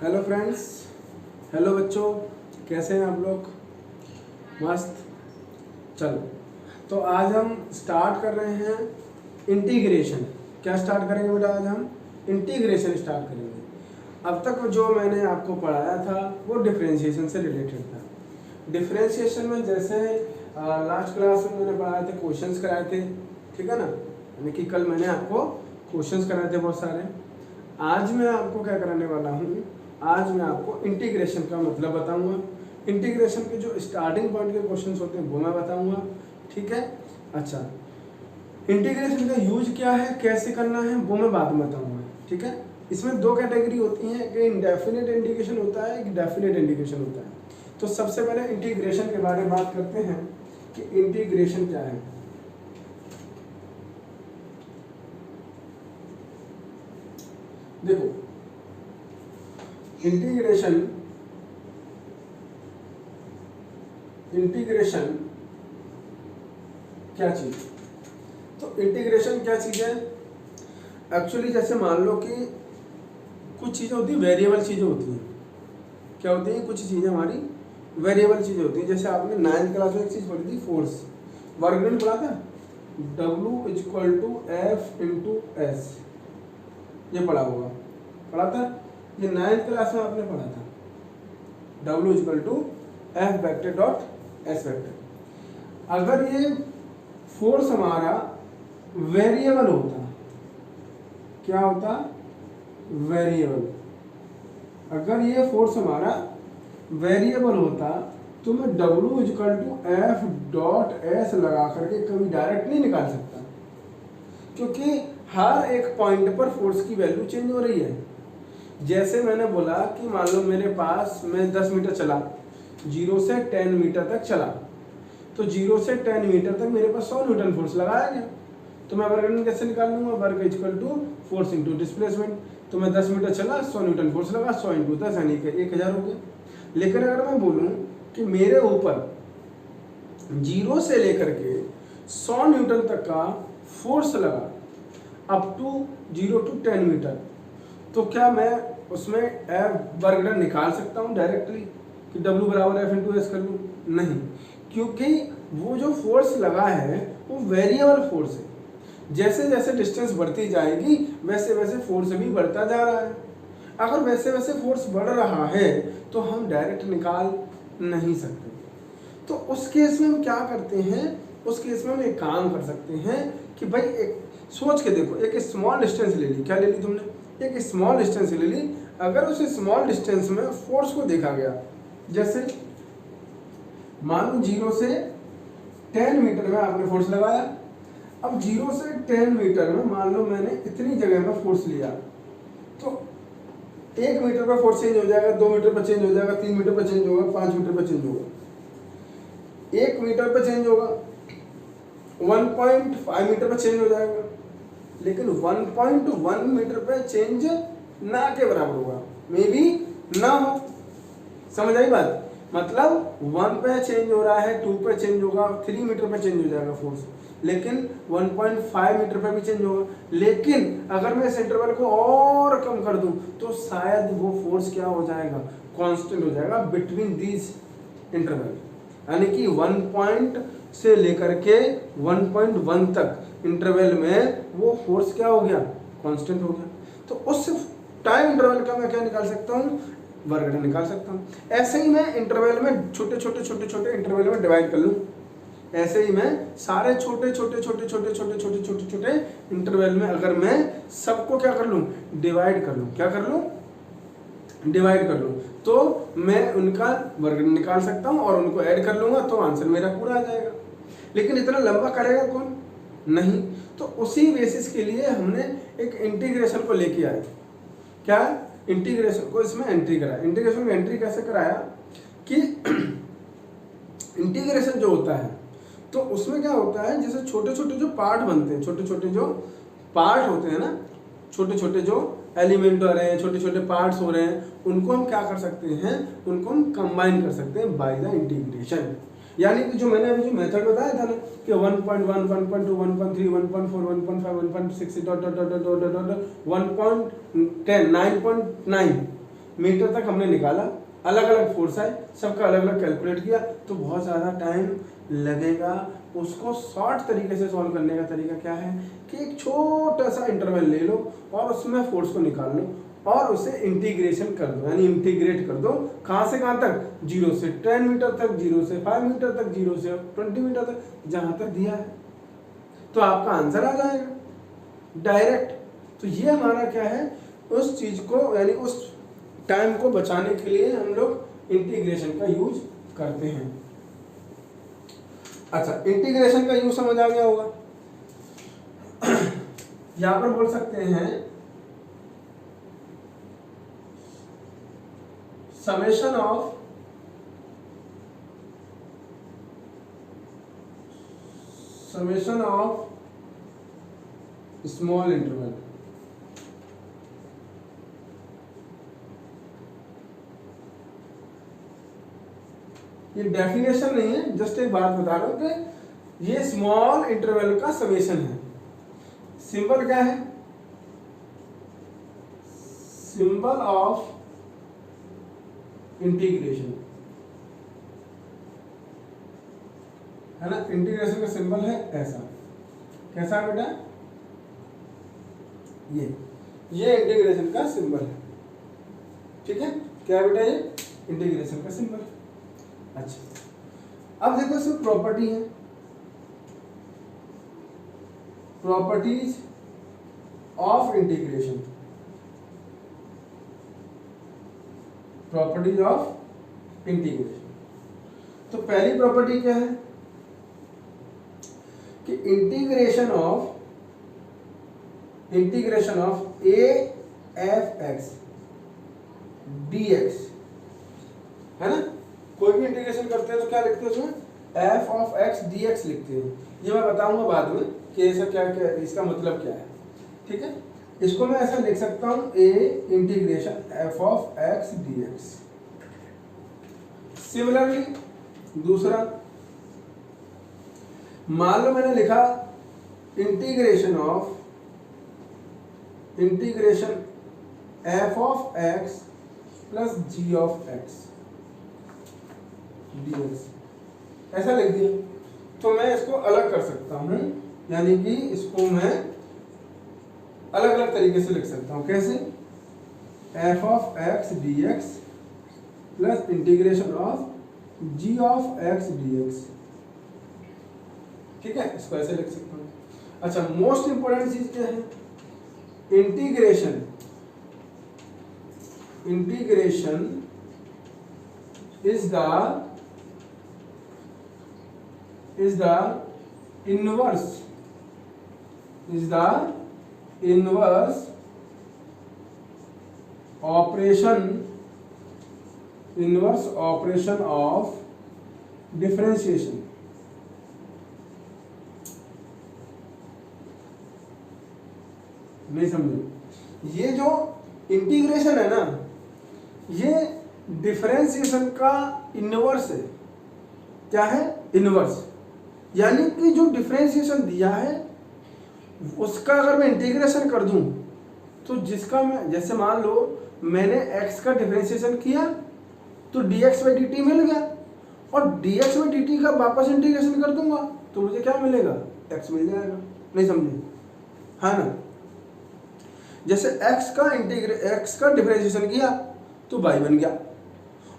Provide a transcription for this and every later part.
Hello friends, hello बच्चों, कैसे हैं आप लोग? मस्त। चलो, तो आज हम स्टार्ट कर रहे हैं इंटीग्रेशन। क्या स्टार्ट करेंगे बेटा? आज हम इंटीग्रेशन स्टार्ट करेंगे। अब तक जो मैंने आपको पढ़ाया था वो डिफरेंशिएशन से रिलेटेड था। डिफरेंशिएशन में जैसे लास्ट क्लास में मैंने पढ़ाए थे, क्वेश्चंस कराए थे, ठीक है ना? यानी कि कल मैंने आपको क्वेश्चंस कराए थे बहुत सारे। आज मैं आपको क्या कराने वाला हूँ, आज मैं आपको इंटीग्रेशन का मतलब बताऊंगा। इंटीग्रेशन के जो स्टार्टिंग पॉइंट के क्वेश्चंस होते हैं वो मैं बताऊंगा, ठीक है? अच्छा, इंटीग्रेशन का यूज क्या है, कैसे करना है, वो मैं बाद में बताऊंगा, ठीक है? इसमें दो कैटेगरी होती हैं, कि इंडेफिनिट इंटीग्रेशन होता है, एक डेफिनिट इंटीग्रेशन होता है। तो सबसे पहले इंटीग्रेशन के बारे में बात करते हैं कि इंटीग्रेशन क्या है। देखो, इंटीग्रेशन क्या चीज? तो इंटीग्रेशन क्या चीज है? एक्चुअली जैसे मान लो कि कुछ चीजें होती है, वेरिएबल चीजें होती हैं। क्या होती है? कुछ चीजें हमारी वेरिएबल चीजें होती हैं। जैसे आपने 9th क्लास में एक चीज पढ़ी थी, फोर्स। वर्गमूल पढ़ा था, W = F × S, ये पढ़ा होगा, पढ़ा था? ये 9th क्लास में आपने पढ़ा था, W = F⃗.S। अगर ये फोर्स हमारा वेरिएबल होता, क्या होता? वेरिएबल। अगर ये फोर्स हमारा वेरिएबल होता तो मैं W = F.S लगा करके कभी डायरेक्ट नहीं निकाल सकता, क्योंकि हर एक पॉइंट पर फोर्स की वैल्यू चेंज हो रही है। जैसे मैंने बोला कि मान लो मेरे पास, मैं 10 मीटर चला, 0 से 10 मीटर तक चला, तो 0 से 10 मीटर तक मेरे पास 100 न्यूटन फोर्स लगाया गया। तो मैं वर्क कैसे निकाल लूंगा? Work = force × displacement. तो मैं 10 मीटर चला, 100 न्यूटन फोर्स लगा, 100 × 10 यानी कि 1000 हो गया। लेकिन अगर मैं बोलूं कि मेरे ऊपर 0 से लेकर के 100 न्यूटन तक का फोर्स लगा, अप टू 0 to 10 मीटर, तो क्या मैं उसमें वर्क डन निकाल सकता हूँ डायरेक्टली कि W = F × S कर लूँ? नहीं, क्योंकि वो जो फोर्स लगा है वो वेरिएबल फोर्स है। जैसे जैसे डिस्टेंस बढ़ती जाएगी वैसे वैसे फोर्स भी बढ़ता जा रहा है। अगर वैसे वैसे फोर्स बढ़ रहा है तो हम डायरेक्ट निकाल नहीं सकते। तो उस केस में हम क्या करते हैं? उस केस में हम एक काम कर सकते हैं कि भाई, एक सोच के देखो, एक स्मॉल डिस्टेंस ले ली। क्या ले ली तुमने? एक स्मॉल डिस्टेंस ले ली। अगर उस स्मॉल डिस्टेंस में फोर्स को देखा गया, जैसे मान लो 0 से 10 मीटर में आपने फोर्स लगाया। अब 0 से 10 मीटर में मान लो मैंने इतनी जगह में फोर्स लिया, तो 1 मीटर पर फोर्स चेंज हो जाएगा, 2 मीटर पर चेंज हो जाएगा, 3 मीटर पर चेंज होगा, 5 मीटर पर चेंज होगा, 1 मीटर पर चेंज होगा, 1.5 मीटर पर चेंज हो जाएगा। लेकिन 1.1 मीटर पर चेंज ना के बराबर होगा, मे बी ना हो। समझ आई बात? मतलब 1 पे चेंज हो रहा है, 2 पे चेंज होगा, 3 मीटर पे चेंज हो जाएगा फोर्स, लेकिन 1.5 मीटर पे भी चेंज होगा। लेकिन अगर मैं इस इंटरवल को और कम कर दूं तो शायद वो फोर्स क्या हो जाएगा? कांस्टेंट हो जाएगा बिटवीन दीज इंटरवल। यानी कि 1 पॉइंट से लेकर के 1.1 तक इंटरवल में वो फोर्स क्या हो गया? कांस्टेंट हो गया। तो उस टाइम इंटरवल का मैं क्या निकाल सकता हूँ? वर्क डन निकाल सकता हूँ। ऐसे ही मैं इंटरवल में छोटे छोटे इंटरवल में डिवाइड कर लूँ। ऐसे ही मैं सारे छोटे छोटे इंटरवल में अगर मैं सबको क्या कर लूँ? डिवाइड कर लूँ। क्या कर लूँ? डिवाइड कर लूँ, तो मैं उनका वर्ग निकाल सकता हूँ और उनको ऐड कर लूँगा तो आंसर मेरा पूरा आ जाएगा। लेकिन इतना लंबा करेगा कौन? नहीं। तो उसी बेसिस के लिए हमने एक इंटीग्रेशन को लेके आए। क्या? इंटीग्रेशन को इसमें एंट्री कराया। इंटीग्रेशन में एंट्री कैसे कराया कि इंटीग्रेशन जो होता है तो उसमें क्या होता है, जैसे छोटे छोटे जो पार्ट बनते हैं, छोटे छोटे जो पार्ट होते हैं ना, छोटे छोटे जो एलिमेंट हो रहे हैं, छोटे छोटे पार्ट्स हो रहे हैं, उनको हम क्या कर सकते हैं? उनको हम कंबाइन कर सकते हैं बाय द इंटीग्रेशन। यानी कि जो मैंने अभी जो मेथड बताया था ना कि 1.1, 1.2, 1.3, 1.4, 1.5, 1.6 dot dot dot dot dot dot 1.10, 9.9, metre तक हमने निकाला, अलग अलग फोर्स आए, सबका अलग अलग कैलकुलेट किया, तो बहुत ज़्यादा टाइम लगेगा। उसको शॉर्ट तरीके से सॉल्व करने का तरीका क्या है कि एक छोटा सा इंटरवल ले लो और उसमें फोर्स को निकाल लो और उसे इंटीग्रेशन कर दो, यानी इंटीग्रेट कर दो। कहाँ से कहाँ तक? 0 से 10 मीटर तक, 0 से 5 मीटर तक, 0 से 20 मीटर तक, जहाँ तक दिया है, तो आपका आंसर आ जाएगा डायरेक्ट। तो ये हमारा क्या है, उस चीज़ को यानी उस टाइम को बचाने के लिए हम लोग इंटीग्रेशन का यूज करते हैं। अच्छा, इंटीग्रेशन का यूज समझ आ गया होगा। यहां पर बोल सकते हैं समेशन ऑफ स्मॉल इंटरवल। ये डेफिनेशन नहीं है, जस्ट एक बात बता रहा हूं कि ये स्मॉल इंटरवल का समेशन है। सिंबल क्या है? सिंबल ऑफ इंटीग्रेशन है ना। इंटीग्रेशन का सिंबल है ऐसा, कैसा बेटा? ये इंटीग्रेशन का सिंबल है, ठीक है। क्या बेटा? ये इंटीग्रेशन का सिंबल। अच्छा, अब देखो इसमें प्रॉपर्टी है, properties of integration. Properties of integration, तो पहली प्रॉपर्टी क्या है कि integration of A F x D x है ना। कोई भी इंटीग्रेशन करते हैं तो क्या लिखते हैं उसमें? F of x D x लिखते हैं। ये मैं बताऊंगा बाद में कि ऐसा क्या क्या इसका मतलब क्या है, ठीक है। इसको मैं ऐसा लिख सकता हूं, A integration f of x D x. Similarly दूसरा, मान लो मैंने लिखा integration f of x plus g of x dx, ऐसा लिख दिया। तो मैं इसको अलग कर सकता हूं, यानी कि इसको मैं अलग अलग तरीके से लिख सकता हूं। कैसे? F of x D X plus integration of G of x D X, ठीक है। इसको ऐसे लिख सकता हूं। अच्छा, मोस्ट इंपोर्टेंट चीज क्या है? Integration is the inverse operation of differentiation। नहीं समझे? ये जो इंटीग्रेशन है ना, ये डिफरेंशिएशन का इनवर्स है। क्या है? इनवर्स, यानी कि जो डिफरेंशिएशन दिया है उसका अगर मैं इंटीग्रेशन कर दूं तो जिसका मैं, जैसे मान लो मैंने x का डिफरेंशिएशन किया तो dx बाई dt मिल गया, और dx बाई dt का वापस इंटीग्रेशन कर दूंगा तो मुझे क्या मिलेगा? x मिल जाएगा। नहीं समझे? है ना। जैसे x का डिफरेंशिएशन किया तो y बन गया,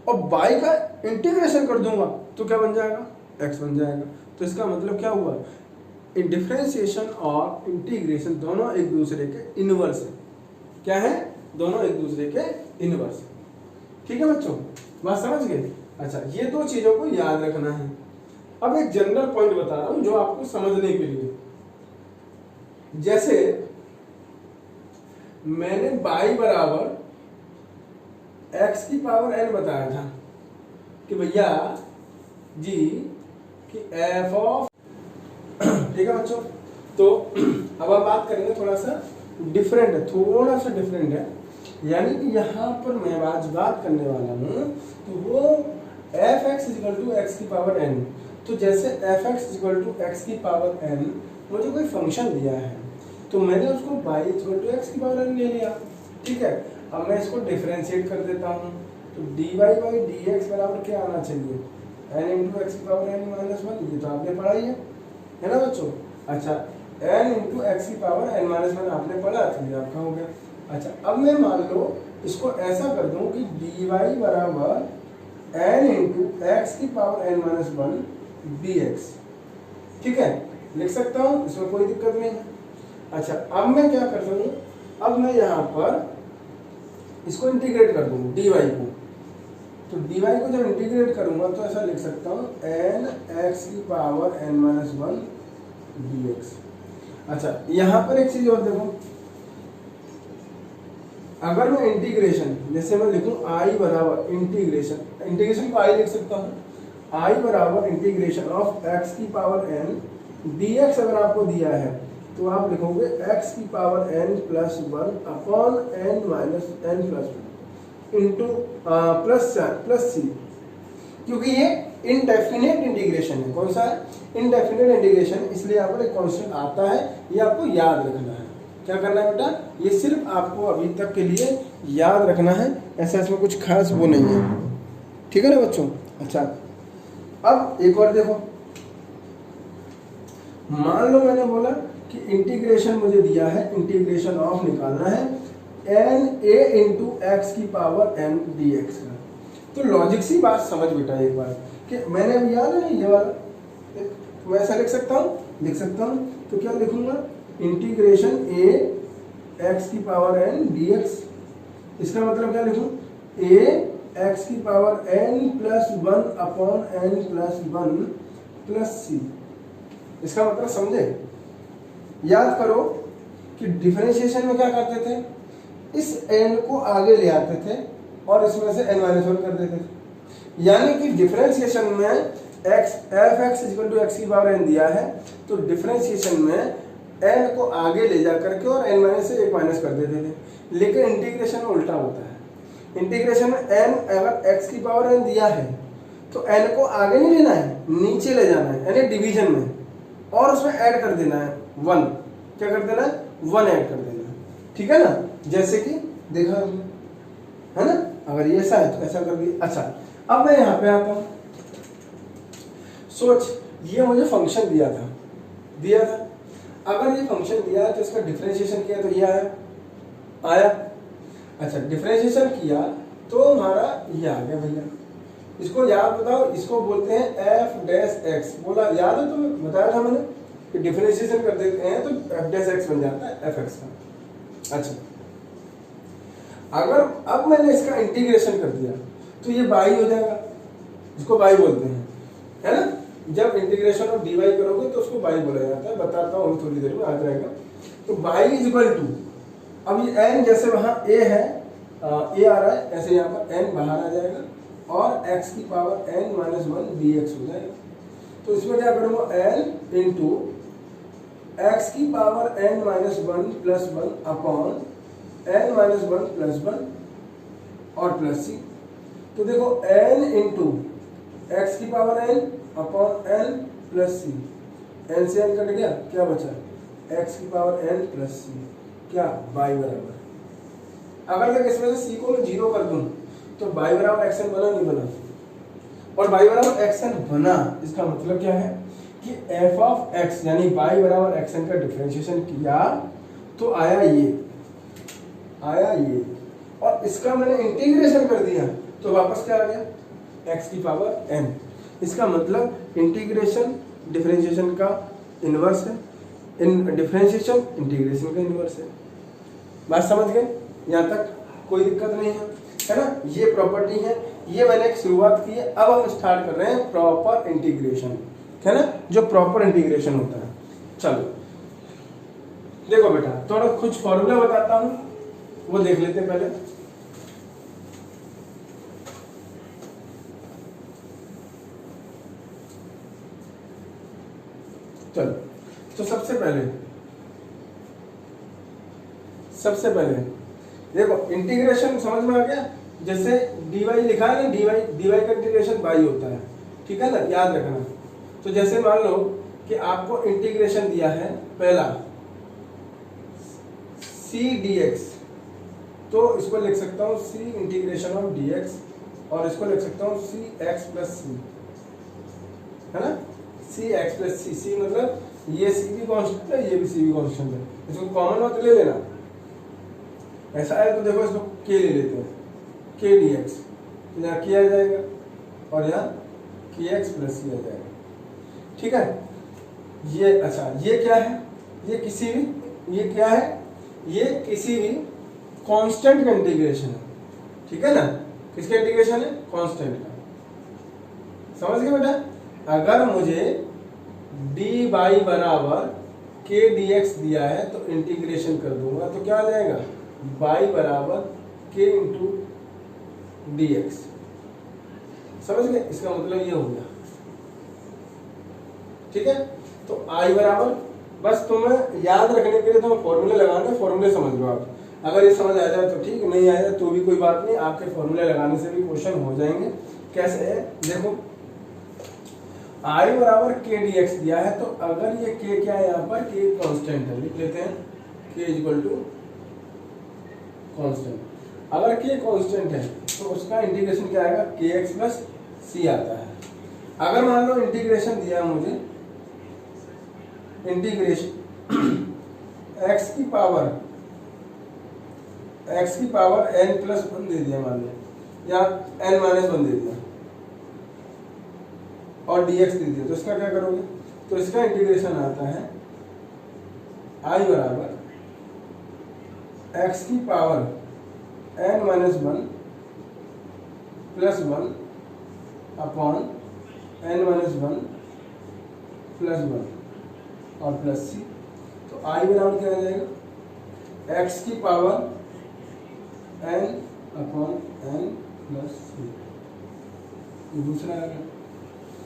और y का इंटीग्रेशन कर दूंगा तो क्या बन जाएगा? x बन जाएगा। तो इसका मतलब क्या हुआ? डिफरेंशिएशन और इंटीग्रेशन दोनों एक दूसरे के इनवर्स है। क्या है? दोनों एक दूसरे के इनवर्स है, ठीक है बच्चों, बात समझ गए? अच्छा, ये दो चीजों को याद रखना है। अब एक जनरल पॉइंट बता रहा हूं जो आपको समझने के लिए। जैसे मैंने y बराबर x की पावर n बताया था कि भैया जी कि f ऑफ, ठीक है बच्चों। तो अब आप बात करेंगे थोड़ा सा डिफरेंट है, थोड़ा सा डिफरेंट है, यानी कि यहाँ पर मैं आज बात करने वाला हूँ तो वो F X is equal to x की पावर एन। तो जैसे F X is equal to x की पावर एन मुझे कोई फंक्शन दिया है तो मैंने उसको बाई इजिकल टू एक्स की पावर एन ले लिया, ठीक है। अब मैं इसको डिफरेंशिएट कर देता हूँ, तो dy बाई डी एक्स बराबर क्या आना चाहिए, n इंटू एक्स की पावर n माइनस वन, ये तो आपने पढ़ा ही है ना बच्चों। अच्छा n इंटू एक्स की पावर n माइनस वन आपने पढ़ा, तो ये आपका हो गया। अच्छा अब मैं मान लो इसको ऐसा कर दूं कि dy बराबर n इंटू एक्स की power n minus one dx, ठीक है, लिख सकता हूँ, इसमें कोई दिक्कत नहीं है। अच्छा अब मैं क्या कर दूँ, अब मैं यहाँ पर इसको इंटीग्रेट कर दूँ dy को, तो dy को जब इंटीग्रेट करूंगा तो ऐसा लिख सकता हूँ n एक्स की power n minus one dx। अच्छा यहाँ पर एक चीज और देखो, अगर मैं इंटीग्रेशन, जैसे मैं लिखूं i बराबर इंटीग्रेशन को i लिख सकता हूँ, i बराबर इंटीग्रेशन ऑफ x की पावर n dx अगर आपको दिया है तो आप लिखोगे x की power n plus one upon n minus n plus one into plus C, क्योंकि ये इनडेफिनेट इंटीग्रेशन है। कौन सा है, इनडेफिनेट इंटीग्रेशन, इसलिए यहाँ पर एक कांस्टेंट आता है, ये आपको याद रखना है। क्या करना है बेटा, ये सिर्फ आपको अभी तक के लिए याद रखना है, ऐसा इसमें कुछ खास वो नहीं है, ठीक है ना बच्चों। अच्छा अब एक और देखो, मान लो मैंने बोला कि इंटीग्रेशन मुझे दिया है, इंटीग्रेशन ऑफ निकालना है एन ए इंटू एक्स की पावर एन डी एक्स का। तो लॉजिक सी बात समझ बेटा एक बार, कि मैंने अभी याद है ना ये वाला, मैं ऐसा लिख सकता हूँ, तो क्या लिखूंगा, इंटीग्रेशन ए एक्स की पावर एन डी एक्स, इसका मतलब क्या लिखूं, ए एक्स की power n plus one upon n plus one plus C. इसका मतलब समझे, याद करो कि डिफरेंशिएशन में क्या करते थे, इस n को आगे ले आते थे और इसमें से n माइनस वन कर देते थे, यानी कि डिफरेंशिएशन में x F X equal to x की पावर n दिया है, तो डिफरेंशिएशन में n को आगे ले जा करके और n माइनस से एक माइनस कर देते थे। लेकिन इंटीग्रेशन में उल्टा होता है, इंटीग्रेशन में n अगर x की पावर n दिया है तो n को आगे नहीं लेना है, नीचे ले जाना है, यानी डिवीजन में, और उसमें ऐड कर देना है वन, क्या कर देना है, वन ऐड कर देना है, ठीक है ना, जैसे कि देखा हमने, है ना। अगर ये ऐसा है तो ऐसा कर दिया। अच्छा अब मैं यहाँ पे आता हूँ, सोच ये मुझे फंक्शन दिया था, अगर ये फंक्शन दिया है तो इसका डिफरेंशिएशन किया तो ये आया। अच्छा डिफरेंशिएशन किया तो हमारा ये आ गया भैया, इसको याद बताओ, इसको बोलते हैं एफ डैश एक्स, बोला याद है तुम्हें, बताया था मैंने कि डिफरेंशिएशन कर देते हैं तो एफ डैश एक्स बन जाता है एफ एक्स का। अच्छा अगर अब मैंने इसका इंटीग्रेशन कर दिया तो ये बाई हो जाएगा, इसको बाई बोलते हैं, है ना। जब इंटीग्रेशन ऑफ डी वाई करोगे तो उसको बाई बोला जाता है, बताता हूँ थोड़ी देर में, आ जाएगा। तो बाई इज इक्वल टू, अब ये एन जैसे वहाँ ए है, ए आ रहा है, ऐसे यहाँ पर एन बाहर आ जाएगा और एक्स की power n minus one d x हो जाएगा। तो इसमें क्या करूँगा, एन इंटू एक्स की power n minus one plus one upon n minus one plus one और प्लस सी। तो देखो एन इंटू एक्स की power n upon n plus C, n से एन कट गया, क्या बचा, एक्स की पावर एन प्लस सी, क्या बाई बराबर, अगर मैं इसमें से सी को मैं जीरो कर दूं तो बाई बराबर एक्स एन बना नहीं बना, और बाई बराबर एक्स एन बना, इसका मतलब क्या है कि एफ ऑफ एक्स यानी बाई बराबर एक्स एन का डिफरेंशिएशन किया तो आया ये, और इसका मैंने इंटीग्रेशन कर दिया तो वापस क्या आ गया, एक्स की पावर एन। इसका मतलब इंटीग्रेशन डिफरेंशिएशन का इनवर्स है, डिफरेंशिएशन इंटीग्रेशन का इनवर्स है। बात समझ गए, यहाँ तक कोई दिक्कत नहीं है ना। ये प्रॉपर्टी है, ये मैंने एक शुरुआत की है, अब हम स्टार्ट कर रहे हैं प्रॉपर इंटीग्रेशन, है ना, जो प्रॉपर इंटीग्रेशन होता है। चलो देखो बेटा, थोड़ा कुछ फॉर्मूला बताता हूँ, वो देख लेते हैं पहले। चलो तो सबसे पहले देखो इंटीग्रेशन समझ में आ गया, जैसे dy लिखा है ना, dy का इंटीग्रेशन बाई होता है, ठीक है ना, याद रखना। तो जैसे मान लो कि आपको इंटीग्रेशन दिया है पहला c dx, तो इसको लिख सकता हूँ सी इंटीग्रेशन ऑफ डी एक्स, और इसको लिख सकता हूँ सी एक्स प्लस सी, है ना, सी एक्स प्लस सी। सी मतलब ये सी भी कांस्टेंट है, ये भी सी भी कांस्टेंट है, इसको कॉमन मत ले लेना। ऐसा है तो देखो इसको के ले लेते हैं, के डी एक्स, तो यहाँ के आ जाएगा और यहाँ के एक्स प्लस सी आ जाएगा। ठीक है, ये अच्छा ये क्या है, ये किसी भी, ये क्या है, ये किसी भी कांस्टेंट का इंटीग्रेशन है। ठीक है ना, किसका इंटीग्रेशन है, कांस्टेंट का। समझ गए बेटा, अगर मुझे डी बाई बराबर के डी एक्स दिया है तो इंटीग्रेशन कर दूंगा तो क्या आ जाएगा, बाई बराबर के इंटू डी एक्स। समझ गए, इसका मतलब ये हो गया। ठीक है, तो आई बराबर, बस तुम्हें याद रखने के लिए तुम्हें फॉर्मूले लगाने, फॉर्मूले समझ लो आप। अगर ये समझ आ जाए तो ठीक, नहीं आया तो भी कोई बात नहीं, आपके फॉर्मूले लगाने से भी क्वेश्चन हो जाएंगे। कैसे है देखो, आई बराबर के डी एक्स दिया है, तो अगर ये के क्या है, यहाँ पर के कांस्टेंट है, लिख लेते हैं के इक्वल टू कांस्टेंट। अगर के कांस्टेंट है तो उसका इंटीग्रेशन क्या आएगा, के एक्स प्लस सी आता है। अगर मान लो इंटीग्रेशन दिया मुझे, इंटीग्रेशन एक्स की पावर एन प्लस वन दे दिया मान लो, या एन माइनस वन दे दिया और dx दे दिया, तो इसका क्या करोगे, तो इसका इंटीग्रेशन आता है आई बराबर एक्स की power n minus one plus one upon n minus one plus one और प्लस सी। तो आई बराबर क्या आ जाएगा, एक्स की power n upon n plus C, ये दूसरा आ गया।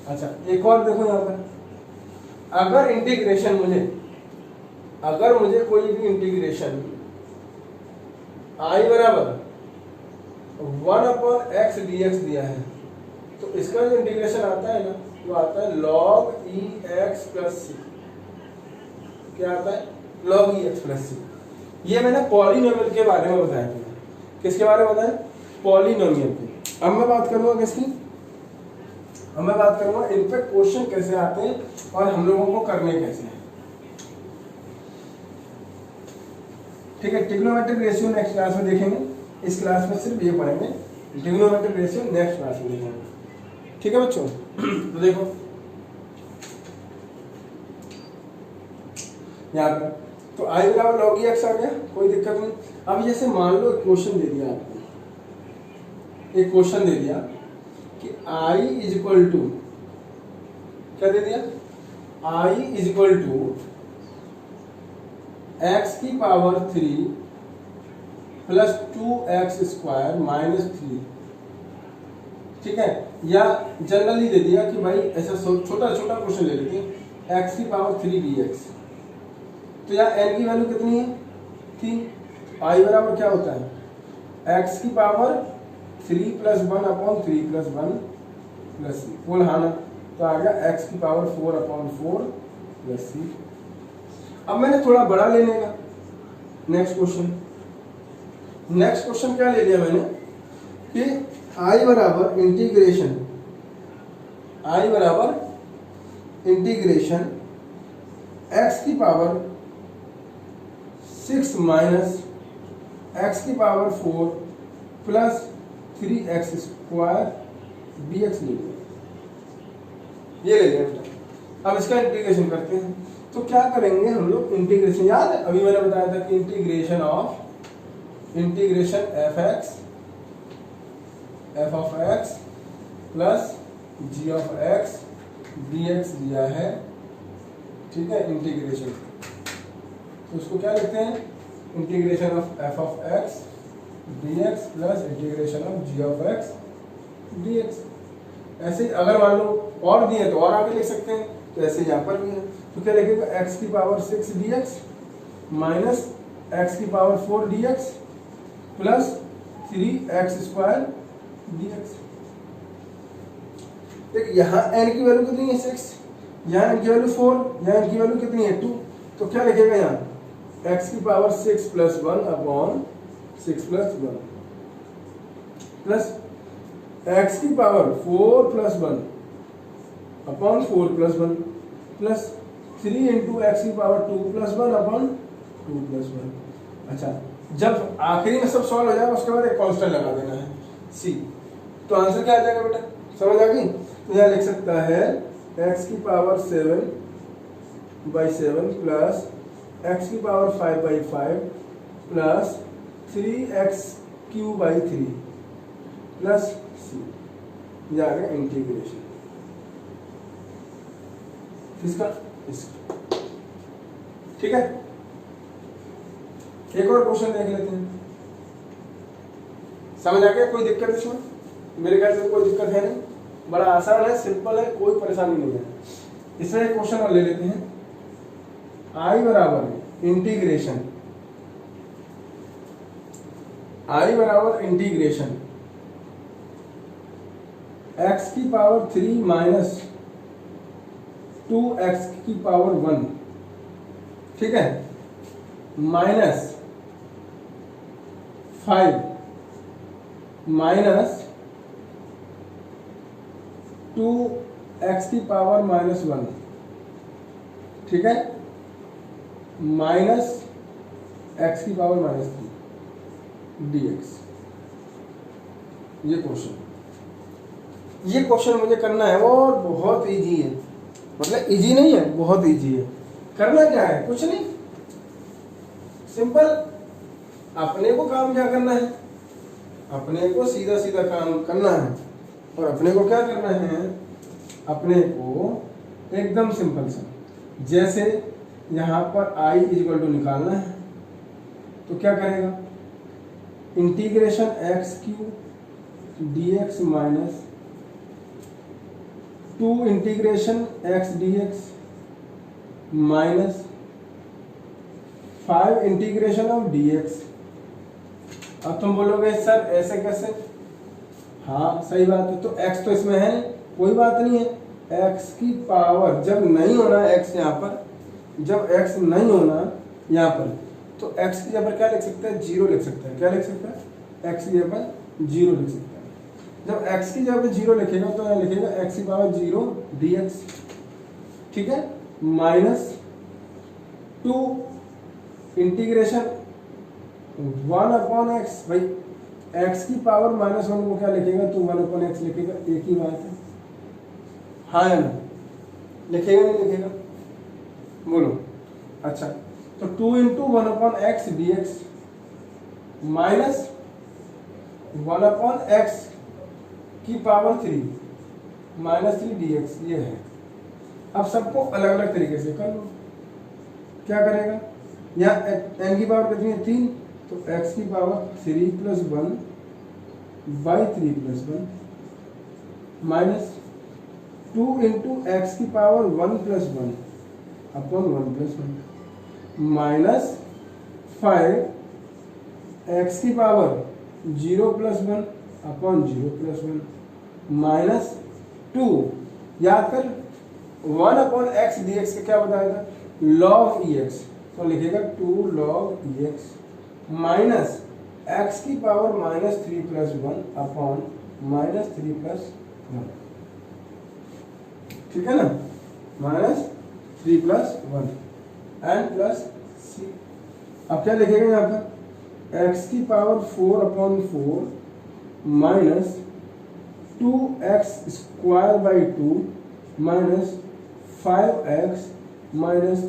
अच्छा एक और देखो यहाँ पर, अगर इंटीग्रेशन अगर मुझे कोई भी इंटीग्रेशन आई बराबर one upon x D x दिया है, तो इसका जो इंटीग्रेशन आता है ना, वो आता है log ई एक्स प्लस सी। क्या आता है, log ई एक्स प्लस सी। ये मैंने पॉलिनोमियल के बारे में बताया था। किसके बारे में बताया, पॉलिनोमियल के। अब मैं बात करूंगा किसकी, अब मैं बात करूंगा इन पे क्वेश्चन कैसे आते हैं और हम लोगों को करने कैसे हैं। ठीक है, ट्रिग्नोमेट्रिक रेशियो नेक्स्ट क्लास में देखेंगे, इस क्लास में सिर्फ ये पढ़ेंगे, ट्रिग्नोमेट्रिक रेशियो नेक्स्ट क्लास में देखेंगे। ठीक है बच्चों, तो देखो यहाँ पर, तो आई बराबर log ई एक्स आ गया, कोई दिक्कत नहीं। अब जैसे मान लो क्वेश्चन दे दिया आपको, एक क्वेश्चन दे दिया कि I इज इक्वल टू, क्या दे दिया, I is equal to x की power 3 plus 2x square minus 3। ठीक है, या जनरली दे दिया कि भाई ऐसा छोटा छोटा क्वेश्चन ले लेते हैं, x की पावर 3 dx। तो यहाँ n की वैल्यू कितनी है, 3। I बराबर क्या होता है, x की power 3 plus 1 upon 3 plus 1 plus C, full हाना, तो आ गया x की पावर 4 अपॉन 4 प्लस सी। अब मैंने थोड़ा बड़ा लेने का, नेक्स्ट क्वेश्चन क्या ले लिया मैंने कि I बराबर इंटीग्रेशन x की पावर 6 माइनस x की power 4 plus 3x square dx ले लिया, ये ले लिया। अब इसका इंटीग्रेशन करते हैं, तो क्या करेंगे हम लोग, इंटीग्रेशन याद है, अभी मैंने बताया था कि integration f of x plus g of x dx दिया है। ठीक है, इंटीग्रेशन, तो उसको क्या लिखते हैं, integration of f of x dx plus integration of g of x dx। ऐसे अगर मान लो और दिए तो और आगे लिख सकते हैं, तो ऐसे यहाँ पर भी है, तो क्या लिखेगा, x की पावर 6 dx माइनस x की power 4 dx plus 3x square dx। देख यहाँ n की वैल्यू कितनी है, 6, यहाँ n की वैल्यू 4, यहाँ n की वैल्यू कितनी है, 2, तो क्या लिखेगा यहाँ x की power 6 plus 1 upon 6 plus 1 plus x की power 4 plus 1 upon 4 plus 1 plus 3 into x की पावर 2 प्लस 1 अपॉन 2 प्लस 1। अच्छा, जब आखिरी में सब सॉल्व हो जाएगा उसके बाद एक कांस्टेंट लगा देना है c। तो आंसर क्या आ जाएगा बेटा, समझ आ गई? तो यहाँ लिख सकता है x की पावर 7/7 प्लस x की power 5/5 plus 3x³ plus c, ये आ गया इंटीग्रेशन इसका। ठीक है, एक और क्वेश्चन देख लेते हैं। समझ आ गया? कोई दिक्कत इसमें? मेरे ख्याल से कोई दिक्कत है नहीं, बड़ा आसान है, सिंपल है, कोई परेशानी नहीं है। इसमें एक क्वेश्चन और ले लेते हैं। i बराबर इंटीग्रेशन x की पावर 3 माइनस 2x की पावर 1, ठीक है, माइनस 5 माइनस 2x की पावर -1, ठीक है, माइनस x की पावर -3 dx। ये क्वेश्चन मुझे करना है और बहुत इजी है, मतलब इजी नहीं है, बहुत इजी है। करना क्या है, कुछ नहीं, सिंपल। अपने को काम क्या करना है, अपने को सीधा सीधा काम करना है। और अपने को क्या करना है, अपने को एकदम सिंपल सा, जैसे यहाँ पर i इक्वल टू निकालना है, तो क्या करेगा, integration x³ dx minus 2 integration x dx minus 5 integration of dx। अब तुम बोलोगे सर ऐसे कैसे, हाँ सही बात है, तो x तो इसमें है, कोई बात नहीं है। x की पावर जब नहीं होना x यहाँ पर, जब x नहीं होना यहाँ पर, तो x की जगह पर क्या लिख सकते हैं, 0 लिख सकते हैं। क्या लिख सकते हैं, x की जगह पर 0 लिख सकते हैं। जब x की जगह पर 0 लिखेगा तो यहाँ लिखेगा x की पावर 0 dx, ठीक है, माइनस 2 इंटीग्रेशन 1 अपॉन x। भाई x की पावर -1 को क्या लिखेगा, तो 1 अपॉन x लिखेगा, एक ही बात है, हाँ या ना, लिखेगा नहीं लिखेगा, बोलो। अच्छा, तो 2 into 1 upon x dx minus 1 upon x की पावर 3 माइनस 3 dx, ये है। अब सबको अलग अलग तरीके से कर लो। क्या करेगा, यहाँ n की पावर कितनी है, 3, तो x की power 3 plus 1 by 3 plus 1 minus 2 into x की power 1 plus 1 upon 1 plus 1 minus 5 x की power 0 plus 1 upon 0 plus 1 minus 2, याद कर 1 अपॉन एक्स डी एक्स का क्या बताया था, लॉग ई एक्स, तो लिखेगा 2 log e x minus x की पावर -3 प्लस 1 अपॉन -3 प्लस 1, ठीक है ना, -3 प्लस 1 एंड प्लस सी। अब क्या लिखेगा यहाँ पर, एक्स की power 4 upon 4 minus 2x square by 2 minus 5x minus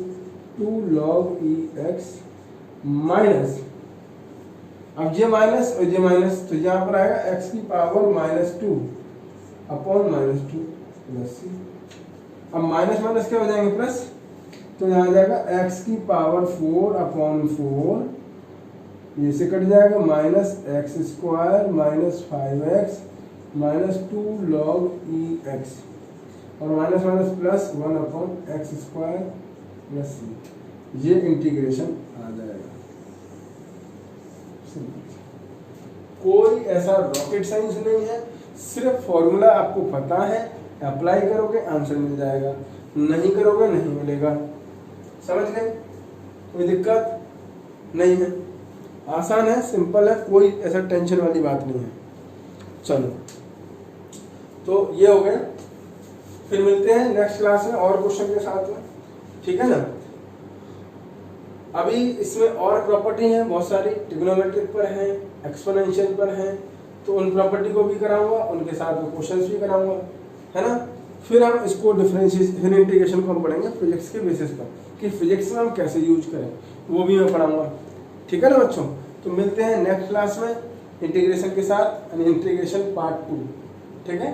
2 log e x minus, अब ये माइनस और ये माइनस, तो यहाँ पर आएगा x की पावर -2 अपॉन -2 प्लस सी। अब माइनस माइनस क्या हो जाएंगे, प्लस, तो यहाँ आ जाएगा x की पावर 4 अपॉन 4, ये से कट जाएगा, minus x square minus 5x minus 2 log e x और minus minus plus 1 upon x square plus C, ये इंटीग्रेशन आ जाएगा। कोई ऐसा रॉकेट साइंस नहीं है, सिर्फ फॉर्मूला आपको पता है, अप्लाई करोगे आंसर मिल जाएगा, नहीं करोगे नहीं मिलेगा। समझ गए, कोई दिक्कत नहीं है। आसान है, सिंपल है, कोई ऐसा टेंशन वाली बात नहीं है। चलो तो ये हो गया, फिर मिलते हैं नेक्स्ट क्लास में और क्वेश्चन के साथ में, ठीक है ना। अभी इसमें और प्रॉपर्टी हैं बहुत सारी, ट्रिग्नोमेट्रिक पर हैं, एक्सपोनेंशियल पर हैं, तो उन प्रॉपर्टी को भी कराऊंगा, उनके साथ में क्वेश्चंस भी कराऊंगा, है ना। फिर हम इसको डिफरेंशिएशन, फिर इंटीग्रेशन को हम पढ़ेंगे फिजिक्स के बेसिस पर, कि फिजिक्स में हम कैसे यूज करें, वो भी मैं पढ़ाऊंगा, ठीक है ना बच्चों। तो मिलते हैं नेक्स्ट क्लास में इंटीग्रेशन के साथ, इंटीग्रेशन पार्ट 2, ठीक है।